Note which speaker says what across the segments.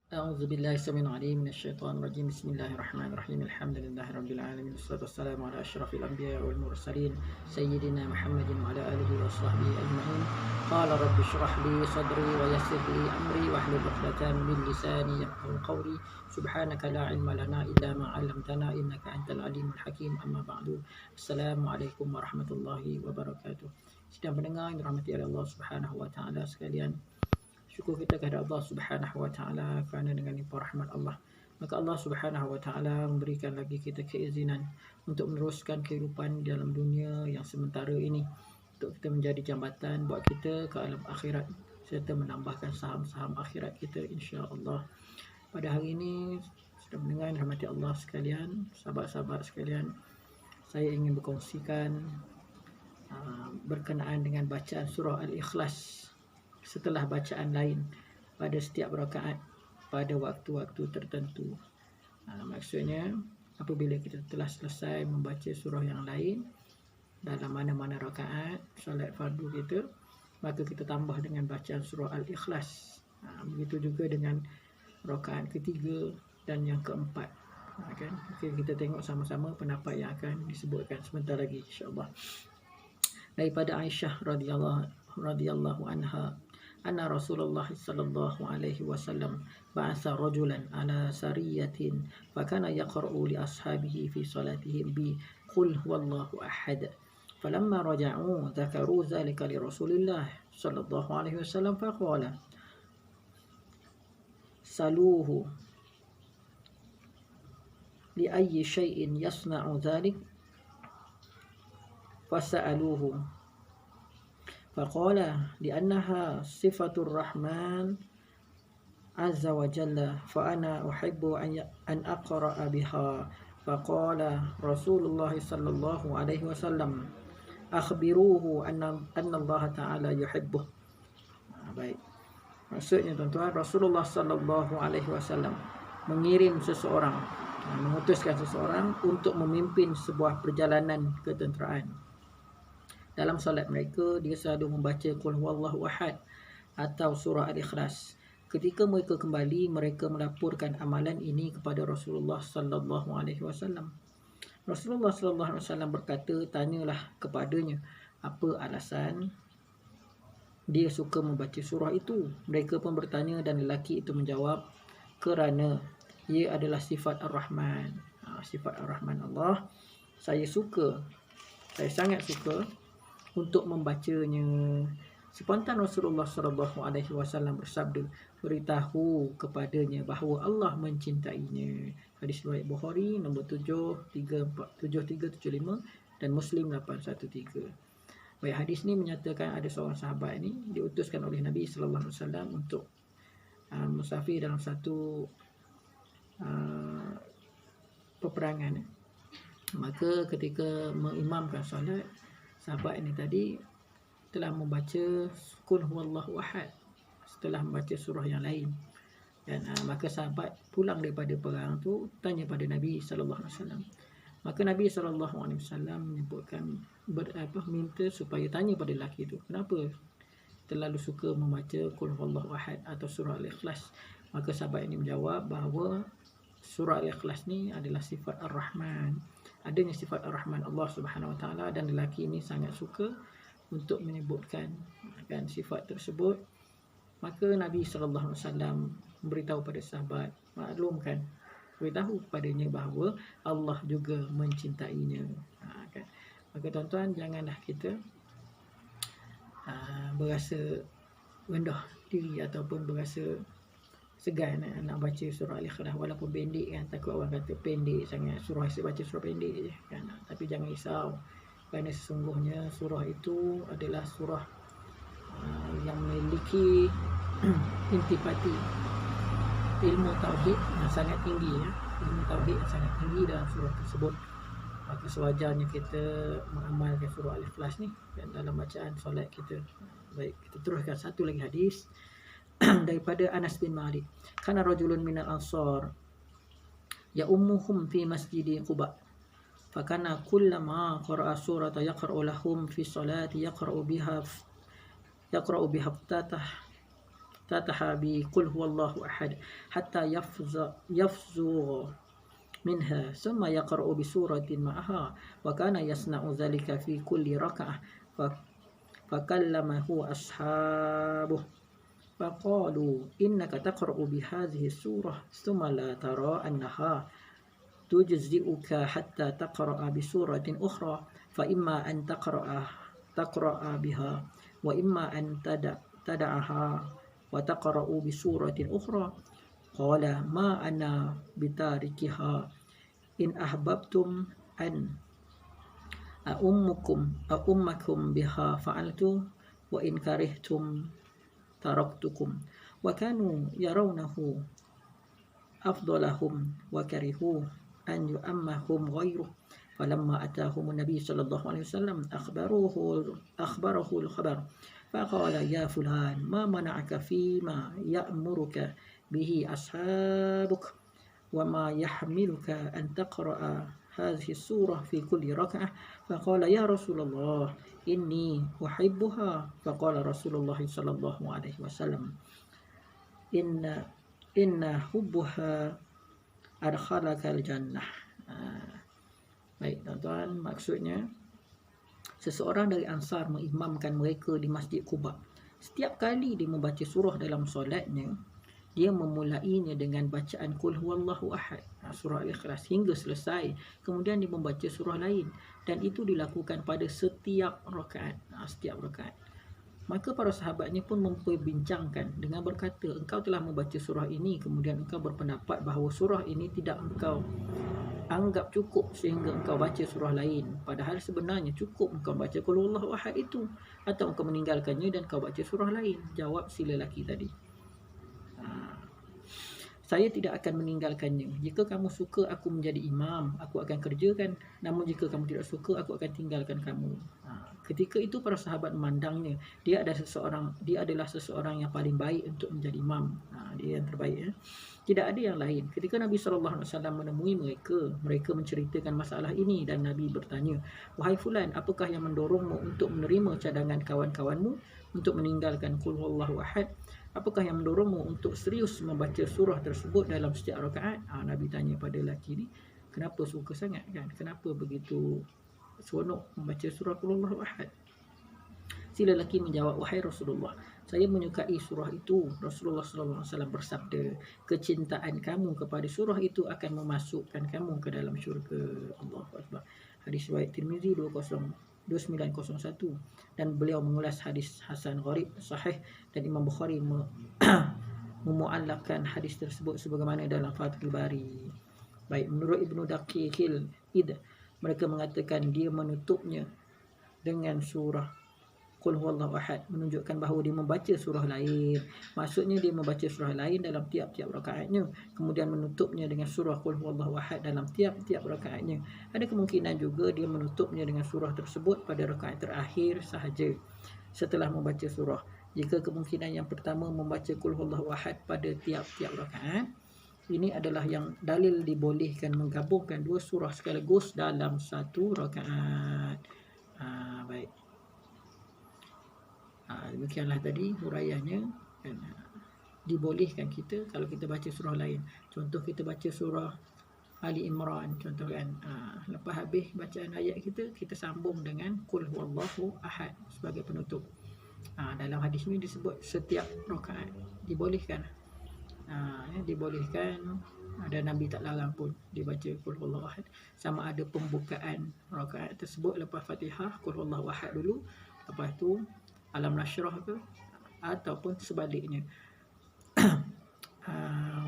Speaker 1: أعوذ بالله السميع العليم من الشيطان الرجيم. بسم الله الرحمن الرحيم. الحمد لله رب العالمين، والصلاة والسلام على أشرف الأنبياء والمرسلين سيدنا محمد وعلى آله وصحبه أجمعين. قال رب اشرح لي صدري ويسر لي أمري واحلل عقدة من لساني يفقهوا قولي. سبحانك لا علم لنا إلا ما علمتنا إنك أنت العليم الحكيم. أما بعد، السلام عليكم ورحمة الله وبركاته. Sedang mendengar yang dirahmati oleh Allah Subhanahu wa taala sekalian, syukur kita kepada Allah Subhanahu wa taala kerana dengan limpah rahmat Allah, maka Allah Subhanahu wa taala memberikan lagi kita keizinan untuk meneruskan kehidupan di dalam dunia yang sementara ini, untuk kita menjadi jambatan buat kita ke alam akhirat serta menambahkan saham-saham akhirat kita insya-Allah. Pada hari ini, sudah mendengar rahmati Allah sekalian, sahabat-sahabat sekalian, saya ingin berkongsikan berkenaan dengan bacaan surah Al-Ikhlas setelah bacaan lain pada setiap rakaat pada waktu-waktu tertentu. Maksudnya, apabila kita telah selesai membaca surah yang lain dalam mana-mana rakaat solat fardu kita, maka kita tambah dengan bacaan surah Al-Ikhlas. Begitu juga dengan rakaat ketiga dan yang keempat. Kan? Okay, kita tengok sama-sama pendapat yang akan disebutkan sebentar lagi insya-Allah. Daripada Aisyah radhiyallahu anha, anna Rasulullah sallallahu alaihi wasallam ba'atha rajulan ala sariyatin fakana yaqra'u li ashabihi fi salatihim bi qul huwallahu ahad. Falamma raja'u dzakaru dzalika li Rasulillah sallallahu alaihi wasallam faqala saluhu li ayyi shay'in yasna'u dzalik fasa'aluhu faqala li'annaha sifatur rahman azza wa jalla fa ana uhibbu an aqra'a biha. Faqala Rasulullah sallallahu alaihi wasallam akhbiruhu anna Allah ta'ala yuhibbuh. Baik, maksudnya tuan-tuan, Rasulullah sallallahu alaihi wasallam mengirim seseorang, mengutuskan seseorang untuk memimpin sebuah perjalanan ketenteraan. Dalam solat mereka, dia selalu membaca Qul huwallahu ahad atau surah Al-Ikhlas. Ketika mereka kembali, mereka melaporkan amalan ini kepada Rasulullah sallallahu alaihi wasallam. Rasulullah sallallahu alaihi wasallam berkata, tanyalah kepadanya apa alasan dia suka membaca surah itu. Mereka pun bertanya dan lelaki itu menjawab, kerana ia adalah sifat Ar-Rahman. Sifat Ar-Rahman Allah. Saya sangat suka untuk membacanya. Spontan Rasulullah sallallahu alaihi wasallam bersabda, beritahu kepadanya bahawa Allah mencintainya. Hadis riwayat Bukhari nombor 7375 dan Muslim 813. Baik, hadis ni menyatakan ada seorang sahabat ni diutuskan oleh Nabi sallallahu alaihi wasallam untuk musafir dalam satu peperangan. Maka ketika mengimamkan solat, sahabat ini tadi telah membaca Qul huwallahu ahad setelah membaca surah yang lain. Dan maka sahabat pulang daripada perang tu tanya pada Nabi sallallahu alaihi wasallam. Maka Nabi sallallahu alaihi wasallam menyebutkan minta supaya tanya pada lelaki itu, kenapa terlalu suka membaca Qul huwallahu ahad atau surah Al-Ikhlas. Maka sahabat ini menjawab bahawa surah Al-Ikhlas ni adalah sifat Ar-Rahman. Adanya sifat Ar-Rahman Allah Subhanahu wa taala, dan lelaki ini sangat suka untuk menyebutkan sifat tersebut. Maka Nabi sallallahu alaihi wasallam memberitahu pada sahabat, beritahu kepadanya bahawa Allah juga mencintainya. Maka tuan-tuan, janganlah kita berasa rendah diri ataupun berasa segan nak baca surah Al-Ikhlas, walaupun pendek kan. Takut orang kata pendek sangat, baca surah pendek je kan. Tapi jangan risau, kerana sesungguhnya surah itu adalah surah yang memiliki intipati ilmu tauhid yang sangat tinggi ya. Ilmu tauhid yang sangat tinggi dalam surah tersebut. Maka sewajarnya kita mengamalkan surah Al-Ikhlas ni dan dalam bacaan solat kita. Baik, kita teruskan satu lagi hadis daripada Anas bin Malik. Kana rajulun minal ansar ya ummuhum fi masjidi Quba. Fakana kullama qara'a surata yaqra'u lahum fi salati yaqra'u biha fatah افتتح بقل هو الله أحد حتى يفزغ منها ثم يقرأ بسورة معها وكان يصنع ذلك في كل ركعة فكلمه أصحابه فقالوا إنك تقرأ بهذه السورة ثم لا ترى أنها تجزئك حتى تقرأ بسورة أخرى فإما أن تقرأ بها وإما أن تدعها وتقرأ بسورة أخرى قال ما أنا بتاركها إن أحببتم أن أؤمكم بها فعلت وإن كرهتم تركتكم وكانوا يرونه أفضلهم وكرهوا أن يؤمهم غيره فلما أتاهم النبي صلى الله عليه وسلم أخبره الخبر فقال يا فلان ما منعك فيما يأمرك به أصحابك وما يحملك أن تقرأ هذه السورة في كل ركعة فقال يا رسول الله إني أحبها فقال رسول الله صلى الله عليه وسلم إن حبها أدخلك الجنة. Baik tuan-tuan, maksudnya seseorang dari Ansar mengimamkan mereka di Masjid Quba. Setiap kali dia membaca surah dalam solatnya, dia memulainya dengan bacaan Qul huwallahu ahad, surah Al-Ikhlas hingga selesai. Kemudian dia membaca surah lain dan itu dilakukan pada setiap rakaat. Maka para sahabatnya pun memperbincangkan dengan berkata, engkau telah membaca surah ini, kemudian engkau berpendapat bahawa surah ini tidak engkau anggap cukup sehingga engkau baca surah lain. Padahal sebenarnya cukup engkau baca Qul huwallahu ahad itu, atau engkau meninggalkannya dan engkau baca surah lain. Jawab si lelaki tadi, saya tidak akan meninggalkannya. Jika kamu suka aku menjadi imam, aku akan kerjakan. Namun jika kamu tidak suka, aku akan tinggalkan kamu. Ketika itu para sahabat memandangnya, dia adalah seseorang yang paling baik untuk menjadi imam. Dia yang terbaik ya. Tidak ada yang lain. Ketika Nabi SAW menemui mereka menceritakan masalah ini dan Nabi bertanya, wahai fulan, apakah yang mendorongmu untuk menerima cadangan kawan-kawanmu untuk meninggalkan Qul huwallahu ahad? Apakah yang mendorongmu untuk serius membaca surah tersebut dalam setiap rakaat? Nabi tanya pada lelaki ni, kenapa suka sangat kan? Kenapa begitu seronok membaca surah Qul huwallahu ahad? Si lelaki menjawab, wahai Rasulullah, saya menyukai surah itu. Rasulullah SAW bersabda, kecintaan kamu kepada surah itu akan memasukkan kamu ke dalam syurga. Allahu Akbar. Hadis riwayat Tirmizi 2901, dan beliau mengulas hadis hasan gharib sahih, dan Imam Bukhari memuallakkan hadis tersebut sebagaimana dalam Fathul Bari. Baik, menurut Ibnu Daqiqil Id, mereka mengatakan dia menutupnya dengan surah Qul huwallahu ahad, menunjukkan bahawa dia membaca surah lain. Maksudnya dia membaca surah lain dalam tiap-tiap rakaatnya, kemudian menutupnya dengan surah Qul huwallahu ahad dalam tiap-tiap rakaatnya. Ada kemungkinan juga dia menutupnya dengan surah tersebut pada rakaat terakhir sahaja setelah membaca surah. Jika kemungkinan yang pertama membaca Qul huwallahu ahad pada tiap-tiap rakaat, ini adalah yang dalil dibolehkan menggabungkan dua surah sekaligus dalam satu rakaat. Baik. Demikianlah tadi huraiannya. Dibolehkan kita kalau kita baca surah lain. Contoh kita baca surah Ali Imran, contoh kan. Lepas habis bacaan ayat kita sambung dengan Qul huwallahu ahad sebagai penutup. Dalam hadis ini disebut setiap rakaat dibolehkan. Dibolehkan. Ada Nabi tak larang pun dibaca Qul huwallahu ahad. Sama ada pembukaan rakaat tersebut lepas Fatihah Qul huwallahu ahad dulu, lepas tu Alam Nashrah ke, ataupun sebaliknya.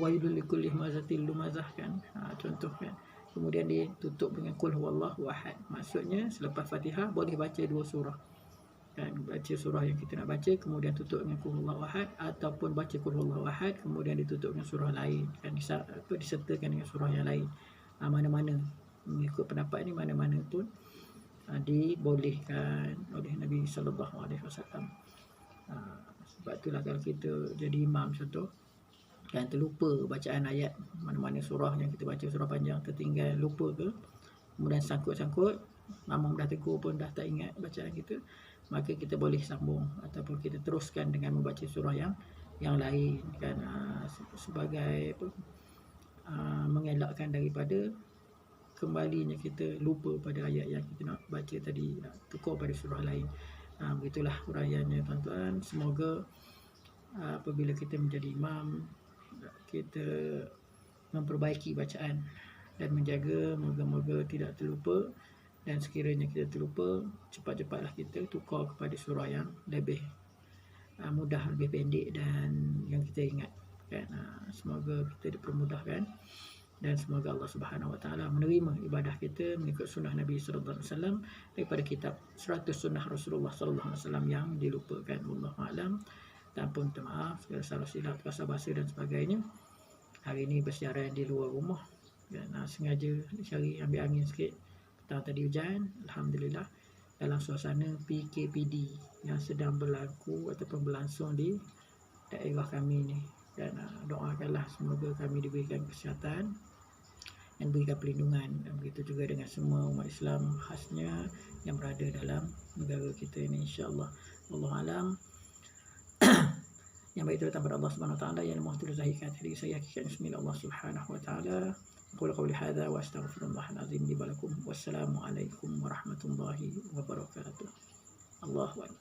Speaker 1: Wailul likulli humazatil lumazah kan, contoh kan. Kemudian ditutup dengan Qul huwallahu ahad. Maksudnya selepas Fatihah boleh baca dua surah kan, baca surah yang kita nak baca kemudian tutup dengan Qul huwallahu ahad, ataupun baca Qul huwallahu ahad kemudian ditutup dengan surah lain kan, disertakan dengan surah yang lain. Mana-mana mengikut pendapat ni, mana-mana pun dibolehkan oleh Nabi sallallahu alaihi wasallam. Sebab itulah kalau kita jadi imam contoh dan terlupa bacaan ayat mana-mana surah yang kita baca, surah panjang tertinggal, lupa ke, kemudian sangkut-sangkut, makmum dah tegur pun dah tak ingat bacaan kita, maka kita boleh sambung ataupun kita teruskan dengan membaca surah yang yang lain kan, sebagai apa, mengelakkan daripada kembalinya kita lupa pada ayat yang kita nak baca tadi, nak tukar pada surah lain. Begitulah huraiannya tuan-tuan. Semoga apabila kita menjadi imam, kita memperbaiki bacaan dan menjaga moga-moga tidak terlupa, dan sekiranya kita terlupa, cepat-cepatlah kita tukar kepada surah yang lebih mudah, lebih pendek dan yang kita ingat kan. Semoga kita dipermudahkan dan semoga Allah Subhanahu Wa Taala menerima ibadah kita mengikut sunnah Nabi sallallahu alaihi wasallam daripada kitab 100 sunnah Rasulullah sallallahu alaihi wasallam yang dilupakan. Wallahu a'lam. Tanpa minta maaf segala salah silap, kasar bahasa dan sebagainya. Hari ini bersiaran di luar rumah dan sengaja cari ambil angin sikit. Petang tadi hujan, alhamdulillah, dalam suasana PKPD yang sedang berlaku ataupun berlangsung di daerah kami ni. Dan doakanlah semoga kami diberikan kesihatan dan berikan perlindungan, dan begitu juga dengan semua umat Islam khasnya yang berada dalam negara kita ini, insya-Allah. Wallahu alam. Yang baik itu datang pada Allah Subhanahu Wa Taala, yang maha terzahikan diri saya hakikat bismillah Allah Subhanahu Wa Taala. Qul qawli hadza wa astaghfirullahal azim li wa lakum. Wassalamu alaikum warahmatullahi wabarakatuh. Allahu akbar.